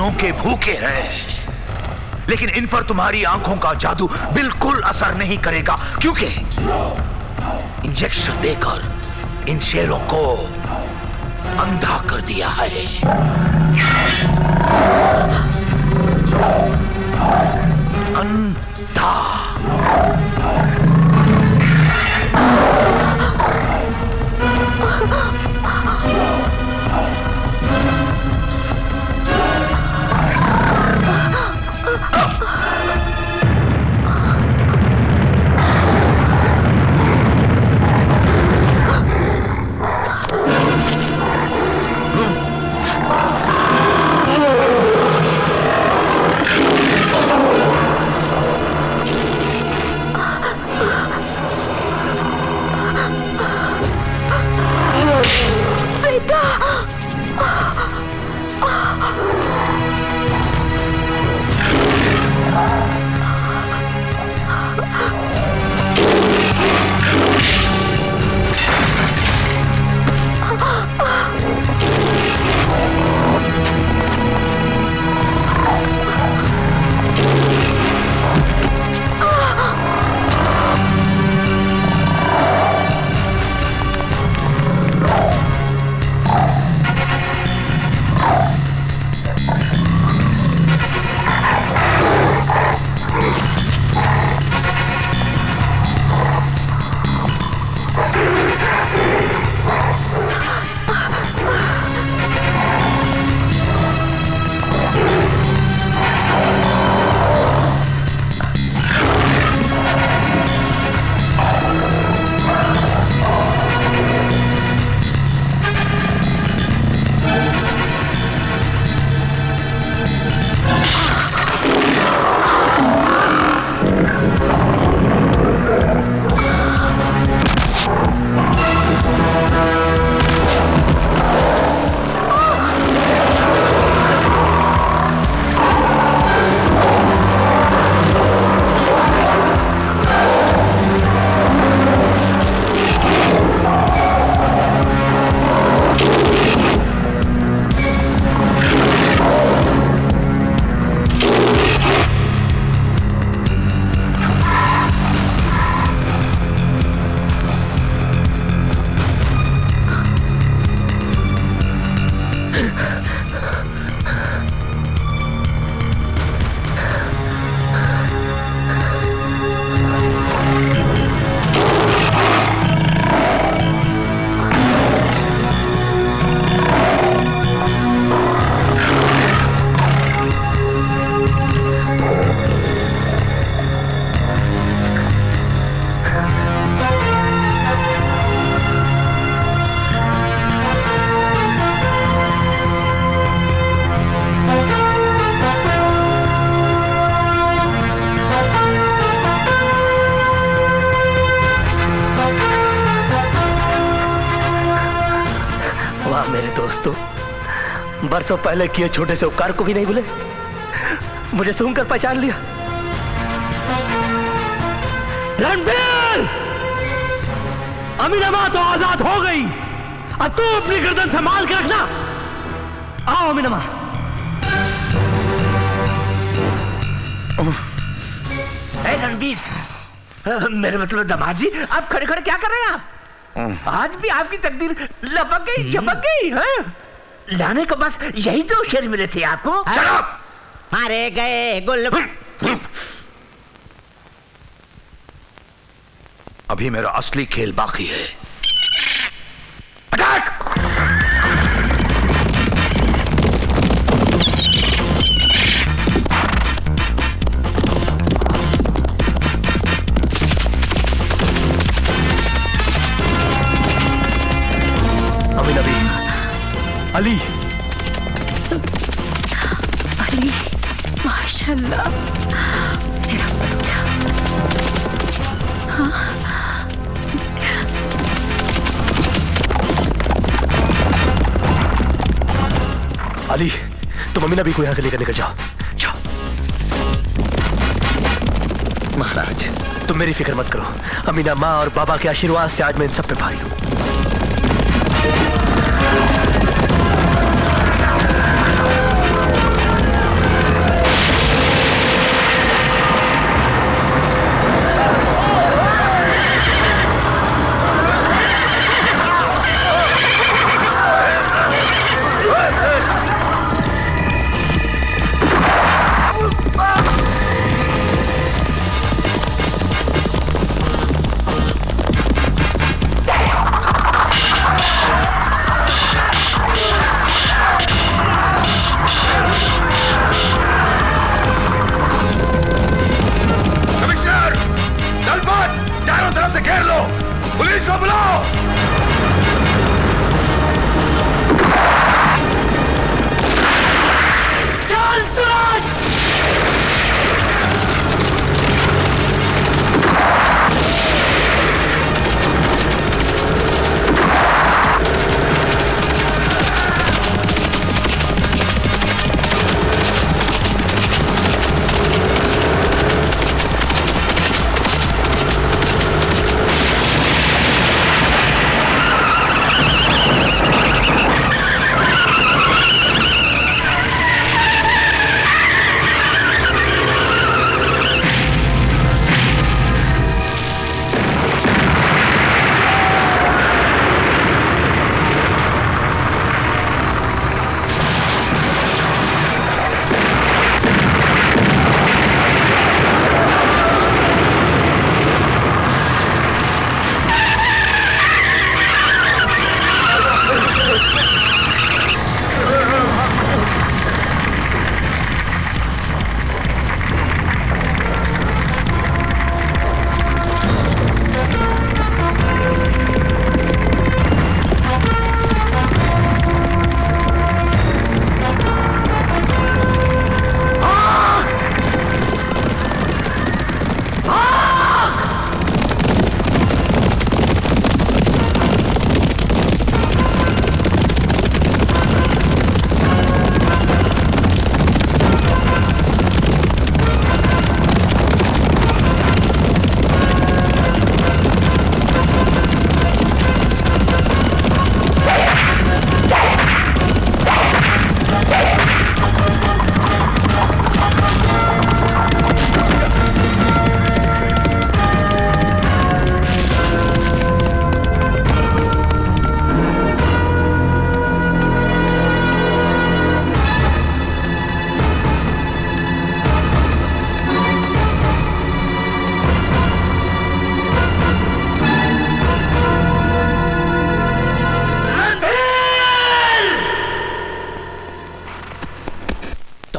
दिनों के भूखे हैं, लेकिन इन पर तुम्हारी आंखों का जादू बिल्कुल असर नहीं करेगा, क्योंकि इंजेक्शन देकर इन शेरों को अंधा कर दिया है। अंधा। बरसों पहले किए छोटे से उपकार को भी नहीं भूले, मुझे सूंघकर पहचान लिया। रणबीर, अमीनमा तो आजाद हो गई, अब तू अपनी गर्दन संभाल के रखना। आओ अमीनमा। रणबीर, मेरे मतलब दामाद जी, आप खड़े खड़े क्या कर रहे हैं आप? आज भी आपकी तकदीर लपक गई, चमक गई है। लाने को बस यही तो शेर मिले थे आपको। मारे गए गुल। अभी मेरा असली खेल बाकी है। अटैक! अली, अली, माशाल्लाह, मेरा बच्चा। हाँ? अली, तुम अमीना भी को यहां से लेकर निकल जाओ। जाओ। महाराज, तुम मेरी फिक्र मत करो, अमीना माँ और बाबा के आशीर्वाद से आज मैं इन सब पे भारी हूं।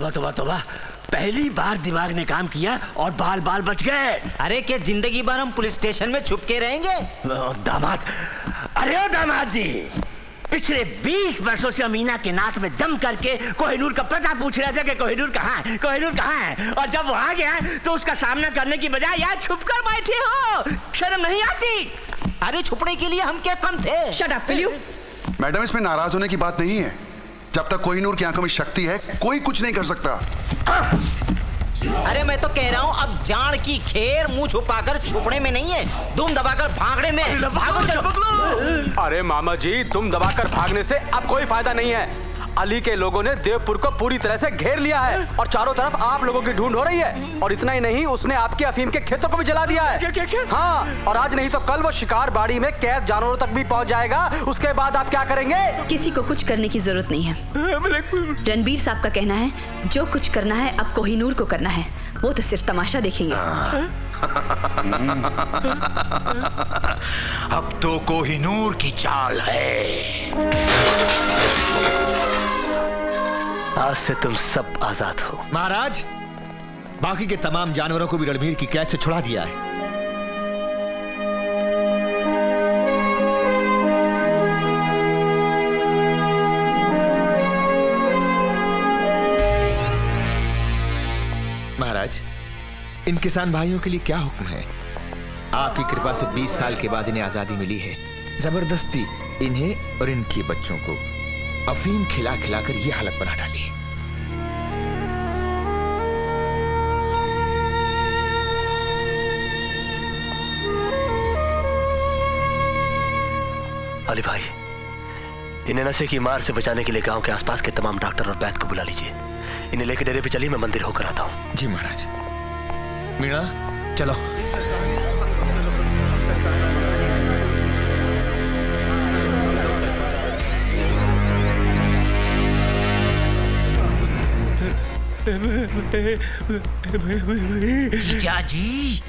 तोबा तोबा तोबा, पहली बार दिमाग ने काम किया और बाल बाल बच गए। अरे क्या जिंदगी भर हम पुलिस स्टेशन में छुप के रहेंगे? दामाद, अरे ओ दामाद जी, पिछले 20 वर्षों से अमीना के नाक में दम करके कोहिनूर का पता पूछ रहा था कि कोहिनूर कहाँ है, कोहिनूर कहाँ है, और जब वो आ गया तो उसका सामना करने की बजाय यार छुप कर बैठे हो, शर्म नहीं आती? अरे छुपने के लिए हम क्या कम थे? Shut up will you? Madam, इसमें नाराज होने की बात नहीं है। जब तक कोहिनूर की आंखों में शक्ति है, कोई कुछ नहीं कर सकता। अरे मैं तो कह रहा हूँ, अब जान की खेर मुंह छुपाकर छुपने में नहीं है, दुम दबाकर भागने में। भागो चलो। अरे मामा जी, तुम दबाकर भागने से अब कोई फायदा नहीं है। अली के लोगों ने देवपुर को पूरी तरह से घेर लिया है और चारों तरफ आप लोगों की ढूंढ हो रही है। और इतना ही नहीं, उसने आपके अफीम के खेतों को भी जला दिया है। क्या? हाँ, और आज नहीं तो कल वो शिकार बाड़ी में कैद जानवरों तक भी पहुंच जाएगा। उसके बाद आप क्या करेंगे? किसी को कुछ करने की जरूरत नहीं है। रणबीर साहब का कहना है जो कुछ करना है अब कोहिनूर को करना है, वो तो सिर्फ तमाशा देखेंगे। अब तो कोहिनूर की चाल है। आज से तुम सब आजाद हो। महाराज, बाकी के तमाम जानवरों को भी रणबीर की कैद से छुड़ा दिया है। महाराज, इन किसान भाइयों के लिए क्या हुक्म है? आपकी कृपा से 20 साल के बाद इन्हें आजादी मिली है। जबरदस्ती इन्हें और इनके बच्चों को अफीम खिला खिलाकर ये हालत बना डाली। अली भाई, इन्हें नशे की मार से बचाने के लिए गांव के आसपास के तमाम डॉक्टर और वैद्य को बुला लीजिए। इन्हें लेकर डेरे पे चलिए, मैं मंदिर होकर आता हूँ। जी महाराज। मीणा, चलो। जीजा जी,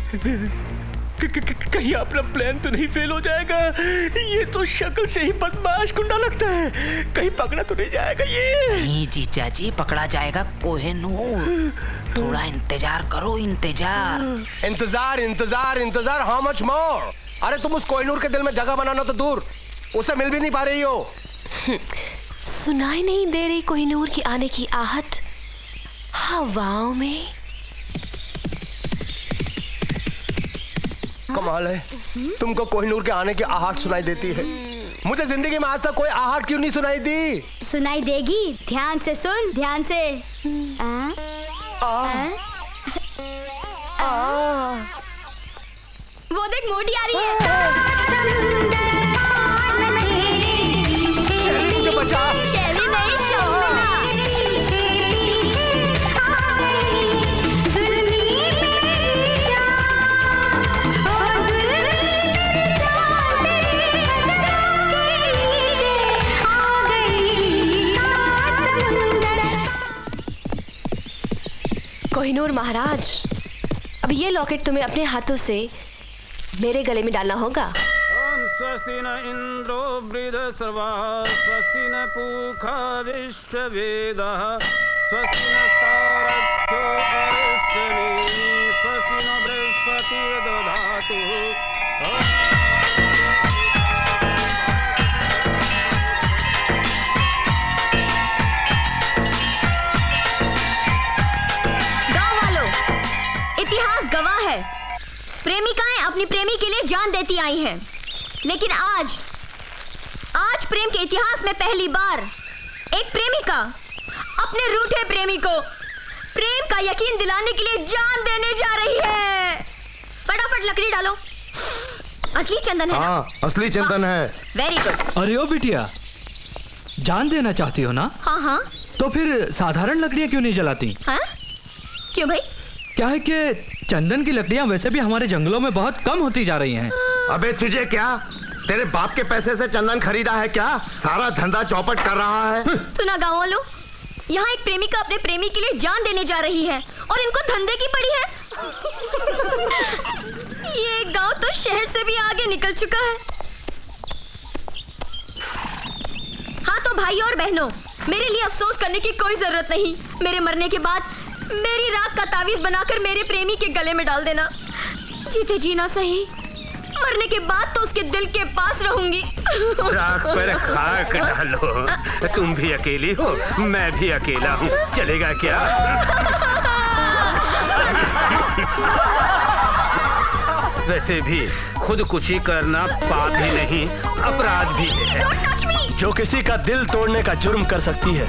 कहीं अपना प्लान तो नहीं फेल हो जाएगा? ये तो शक्ल से ही बदमाश गुंडा लगता है, कहीं पकड़ा तो नहीं जाएगा ये? नहीं जीजा जी, पकड़ा जाएगा कोहिनूर। थोड़ा इंतजार करो, इंतजार। इंतजार इंतजार इंतजार, हाउ मच मोर? अरे तुम उस कोहिनूर के दिल में जगह बनाना तो दूर, उसे मिल भी नहीं पा रही हो। सुनाई नहीं दे रही कोहिनूर की आने की आहट हवाओं में? कमाल है, तुमको कोहिनूर के आने की आहट सुनाई देती है। मुझे जिंदगी में आज तक कोई आहट क्यों नहीं सुनाई दी? सुनाई देगी, ध्यान से सुन, ध्यान से। वो देख, मोटी आ रही है। शैली, मुझे बचा। शैली नहीं, शोभा। कोहिनूर महाराज, अब ये लॉकेट तुम्हें अपने हाथों से मेरे गले में डालना होगा। स्वस्ति न इंद्रो वृद्धश्रवा, स्वस्ति न पूषा विश्ववेदाः, स्वस्ति नस्तारभ्यो अरिष्टनेमिः, स्वस्ति न बृहस्पतिर्दधातु। इतिहास गवाह है, प्रेमिकाएं अपनी प्रेमी के लिए जान देती आई हैं, लेकिन आज प्रेम के इतिहास में पहली बार एक प्रेमिका अपने रूठे प्रेमी को प्रेम का यकीन दिलाने के लिए जान देने जा रही है। फटाफट लकड़ी डालो। असली चंदन है ना? असली चंदन है। Very good. अरे ओ बिटिया, जान देना चाहती हो ना? हाँ हाँ। तो फिर साधारण लकड़ियां क्यों नहीं जलाती? हाँ? क्यों भाई? क्या है कि चंदन की लकड़ियां वैसे भी हमारे जंगलों में बहुत कम होती जा रही हैं। अबे तुझे क्या, तेरे बाप के पैसे से चंदन खरीदा है क्या? सारा धंधा चौपट कर रहा है। सुना गाँव वालों, यहाँ एक प्रेमिका अपने प्रेमी के लिए जान देने जा रही है और इनको धंधे की पड़ी है। ये गांव तो शहर से भी आगे निकल चुका है। हाँ तो भाई और बहनों, मेरे लिए अफसोस करने की कोई जरूरत नहीं। मेरे मरने के बाद मेरी राख का तावीज बनाकर मेरे प्रेमी के गले में डाल देना। जीते जीना सही, मरने के बाद तो उसके दिल के पास रहूंगी। राख पर खाक डालो। तुम भी अकेली हो, मैं भी अकेला हूँ, चलेगा क्या? वैसे भी खुदकुशी करना पाप ही नहीं, अपराध भी है। जो किसी का दिल तोड़ने का जुर्म कर सकती है,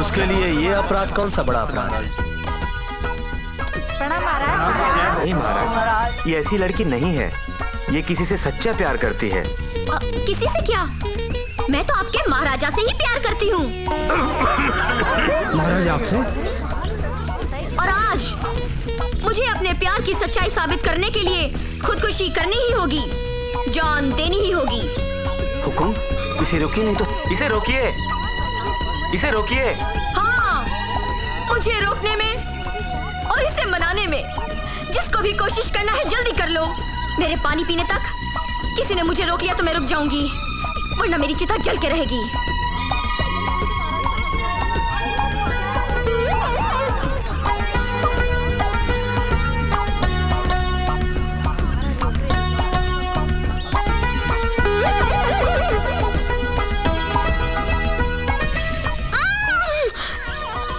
उसके लिए ये अपराध कौन सा बड़ा अपराध है? नहीं महाराज, ये ऐसी लड़की नहीं है। ये किसी से सच्चा प्यार करती है। किसी से क्या? मैं तो आपके महाराजा से ही प्यार करती हूँ। महाराज आपसे? और आज मुझे अपने प्यार की सच्चाई साबित करने के लिए खुदकुशी करनी ही होगी, जान देनी ही होगी। हुकुम, इसे रोकिए, नहीं तो इसे रोकिए, इसे रोकिए। हाँ, मुझे रोकने में और इसे मनाने में जिसको भी कोशिश करना है जल्दी कर लो। मेरे पानी पीने तक किसी ने मुझे रोक लिया तो मैं रुक जाऊंगी, वरना मेरी चिता जल के रहेगी।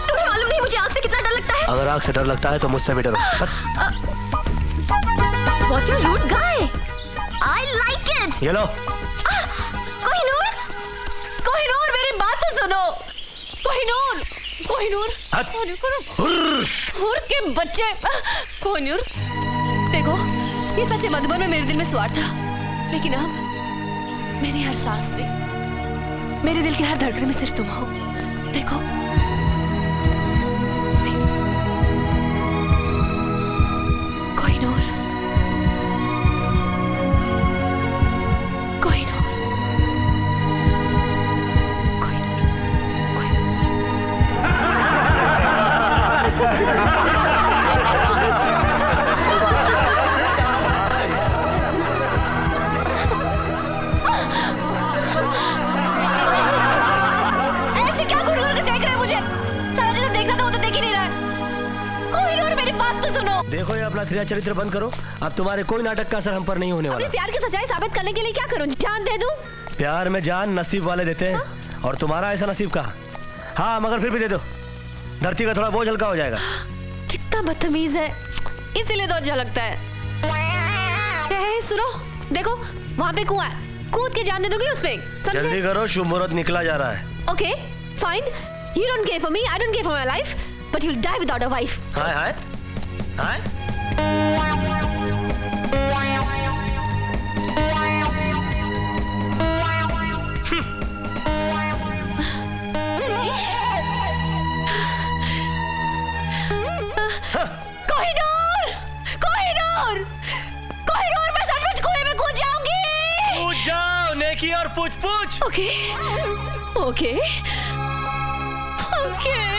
तुम्हें मालूम नहीं मुझे आग से कितना डर लगता है? अगर आग से डर लगता है तो मुझसे भी डरो। What a rude guy! I like it! ये लो। कोहिनूर, कोहिनूर मेरी बात तो सुनो। कोहिनूर, कोहिनूर, हुर के बच्चे। कोहिनूर, देखो ये सच है, मधुबन में मेरे दिल में स्वार्थ था, लेकिन अब मेरी हर सांस में, मेरे दिल की हर धड़कन में सिर्फ तुम हो। देखो कोहिनूर, ऐसे क्या घूर-घूर के देख रहे हैं मुझे? सारा जिसे देखना था वो तो देख ही नहीं रहा है। कोहिनूर मेरी बात तो सुनो। देखो ये अपना थ्रिया चरित्र बंद करो। अब तुम्हारे कोई नाटक का असर हम पर नहीं होने वाला। अपने प्यार की सच्चाई साबित करने के लिए क्या करूं? जान दे दूं? प्यार में जान नसीब वाले देते हैं, और तुम्हारा ऐसा नसीब कहाँ? हाँ, मगर फिर भी दे दो, धरती का थोड़ा बोझ हल्का हो जाएगा। कितना बदतमीज है, इसीलिए तो अच्छा लगता है। सुनो, देखो वहाँ पे कुआं है, कूद के जान दे दोगी उसमें? जल्दी करो, शुभ मुहूर्त निकला जा रहा है। Okay, fine. You don't care for me, I don't care for my life, but you'll die without a wife. हाय हाय हाय। कोहिनूर, कोहिनूर, कोहिनूर, मैं सचमुच कुएं में कूद जाऊंगी। कूद जाओ, नेकी और पूछ पूछ। Okay, okay, okay.